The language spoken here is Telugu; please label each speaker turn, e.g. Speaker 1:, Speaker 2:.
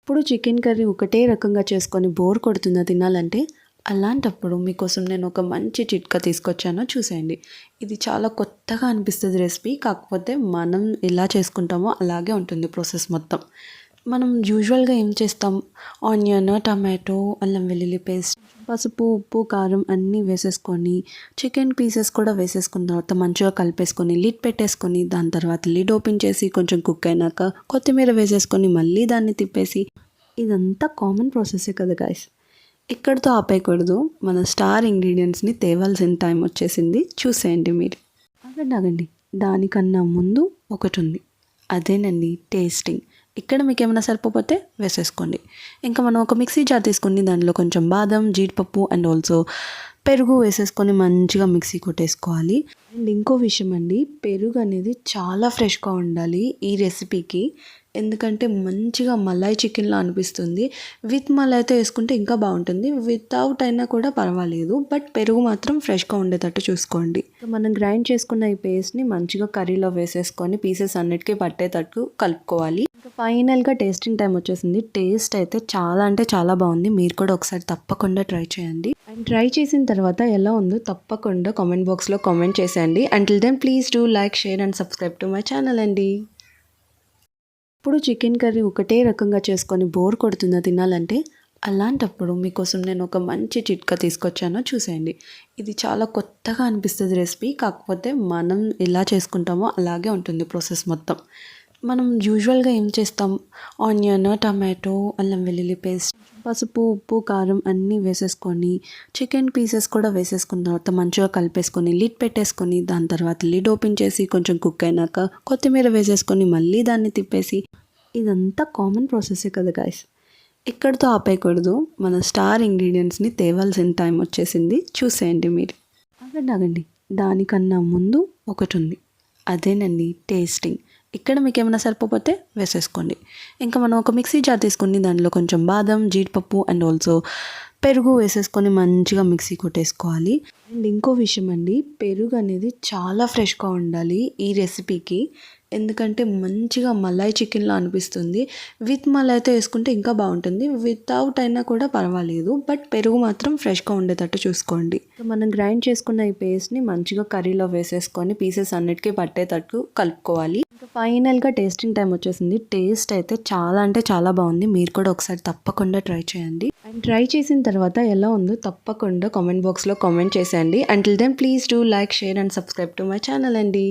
Speaker 1: ఇప్పుడు చికెన్ కర్రీ ఒకటే రకంగా చేసుకొని బోర్ కొడుతుందా తినాలంటే? అలాంటప్పుడు మీకోసం నేను ఒక మంచి చిట్కా తీసుకొచ్చాను, చూసేయండి. ఇది చాలా కొత్తగా అనిపిస్తుంది రెసిపీ. కాకపోతే మనం ఎలా చేసుకుంటామో అలాగే ఉంటుంది ప్రాసెస్ మొత్తం. మనం యూజువల్గా ఏం చేస్తాం, ఆనియన్, టమాటో, అల్లం వెల్లుల్లి పేస్ట్, పసుపు, ఉప్పు, కారం అన్నీ వేసేసుకొని చికెన్ పీసెస్ కూడా వేసేసుకున్న తర్వాత మంచిగా కలిపేసుకొని లిడ్ పెట్టేసుకొని దాని తర్వాత లిడ్ ఓపెన్ చేసి కొంచెం కుక్ అయినాక కొత్తిమీర వేసేసుకొని మళ్ళీ దాన్ని తిప్పేసి, ఇదంతా కామన్ ప్రాసెసే కదా గైస్. ఇక్కడితో ఆపేయకూడదు, మన స్టార్ ఇంగ్రీడియంట్స్ని తేవాల్సిన టైం వచ్చేసింది. చూసేయండి మీరు. ఆగండి, దానికన్నా ముందు ఒకటి ఉంది, అదేనండి టేస్టింగ్. ఇక్కడ మీకు ఏమైనా సరిపోతే వేసేసుకోండి. ఇంకా మనం ఒక మిక్సీ జార్ తీసుకుని దానిలో కొంచెం బాదం, జీడిపప్పు అండ్ ఆల్సో పెరుగు వేసేసుకొని మంచిగా మిక్సీ కొట్టేసుకోవాలి. అండ్ ఇంకో విషయం అండి, పెరుగు అనేది చాలా ఫ్రెష్గా ఉండాలి ఈ రెసిపీకి. ఎందుకంటే మంచిగా మలాయ్ చికెన్లా అనిపిస్తుంది. విత్ మలాయ్తో వేసుకుంటే ఇంకా బాగుంటుంది, వితౌట్ అయినా కూడా పర్వాలేదు. బట్ పెరుగు మాత్రం ఫ్రెష్గా ఉండేటట్టు చూసుకోండి. మనం గ్రైండ్ చేసుకున్న ఈ పేస్ట్ని మంచిగా కర్రీలో వేసేసుకొని పీసెస్ అన్నిటికీ పట్టేటట్టు కలుపుకోవాలి. ఇంకా ఫైనల్గా టేస్టింగ్ టైం వచ్చేసింది. టేస్ట్ అయితే చాలా అంటే చాలా బాగుంది. మీరు కూడా ఒకసారి తప్పకుండా ట్రై చేయండి. అండ్ ట్రై చేసిన తర్వాత ఎలా ఉందో తప్పకుండా కామెంట్ బాక్స్లో కామెంట్ చేసేయండి. Until then please do like, share and subscribe to my channel అండి. ఇప్పుడు చికెన్ కర్రీ ఒకటే రకంగా చేసుకొని బోర్ కొడుతుందా తినాలంటే? అలాంటప్పుడు మీకోసం నేను ఒక మంచి చిట్కా తీసుకొచ్చాను, చూసేయండి. ఇది చాలా కొత్తగా అనిపిస్తుంది రెసిపీ. కాకపోతే మనం ఎలా చేసుకుంటామో అలాగే ఉంటుంది ప్రాసెస్ మొత్తం. మనం యూజువల్గా ఏం చేస్తాం, ఆనియన్, టమాటో, అల్లం వెల్లుల్లి పేస్ట్, పసుపు, ఉప్పు, కారం అన్నీ వేసేసుకొని చికెన్ పీసెస్ కూడా వేసేసుకున్న తర్వాత మంచిగా కలిపేసుకొని లిడ్ పెట్టేసుకొని దాని తర్వాత లిడ్ ఓపెన్ చేసి కొంచెం కుక్ అయినాక కొత్తిమీర వేసేసుకొని మళ్ళీ దాన్ని తిప్పేసి, ఇదంతా కామన్ ప్రాసెసే కదా గైస్. ఇక్కడితో ఆపేయకూడదు, మన స్టార్ ఇంగ్రీడియంట్స్ని తేవాల్సిన టైం వచ్చేసింది. చూసేయండి మీరు. ఆగండి, దానికన్నా ముందు ఒకటి ఉంది, అదేనండి టేస్టింగ్. ఇక్కడ మీకు ఏమైనా సరిపోతే వేసేసుకోండి. ఇంకా మనం ఒక మిక్సీ జార్ తీసుకుని దానిలో కొంచెం బాదం, జీడిపప్పు అండ్ ఆల్సో పెరుగు వేసేసుకొని మంచిగా మిక్సీ కొట్టేసుకోవాలి. అండ్ ఇంకో విషయం అండి, పెరుగు అనేది చాలా ఫ్రెష్గా ఉండాలి ఈ రెసిపీకి. ఎందుకంటే మంచిగా మలాయ్ చికెన్లా అనిపిస్తుంది. విత్ మలాయ్తో వేసుకుంటే ఇంకా బాగుంటుంది, వితౌట్ అయినా కూడా పర్వాలేదు. బట్ పెరుగు మాత్రం ఫ్రెష్గా ఉండేటట్టు చూసుకోండి. మనం గ్రైండ్ చేసుకున్న ఈ పేస్ట్ని మంచిగా కర్రీలో వేసేసుకొని పీసెస్ అన్నిటికీ పట్టేటట్టు కలుపుకోవాలి. ఇంకా ఫైనల్గా టేస్టింగ్ టైం వచ్చేసింది. టేస్ట్ అయితే చాలా అంటే చాలా బాగుంది. మీరు కూడా ఒకసారి తప్పకుండా ట్రై చేయండి. అండ్ ట్రై చేసిన తర్వాత ఎలా ఉందో తప్పకుండా కామెంట్ బాక్స్లో కామెంట్ చేసేయండి. Until then please do like, share and subscribe to my channel అండి.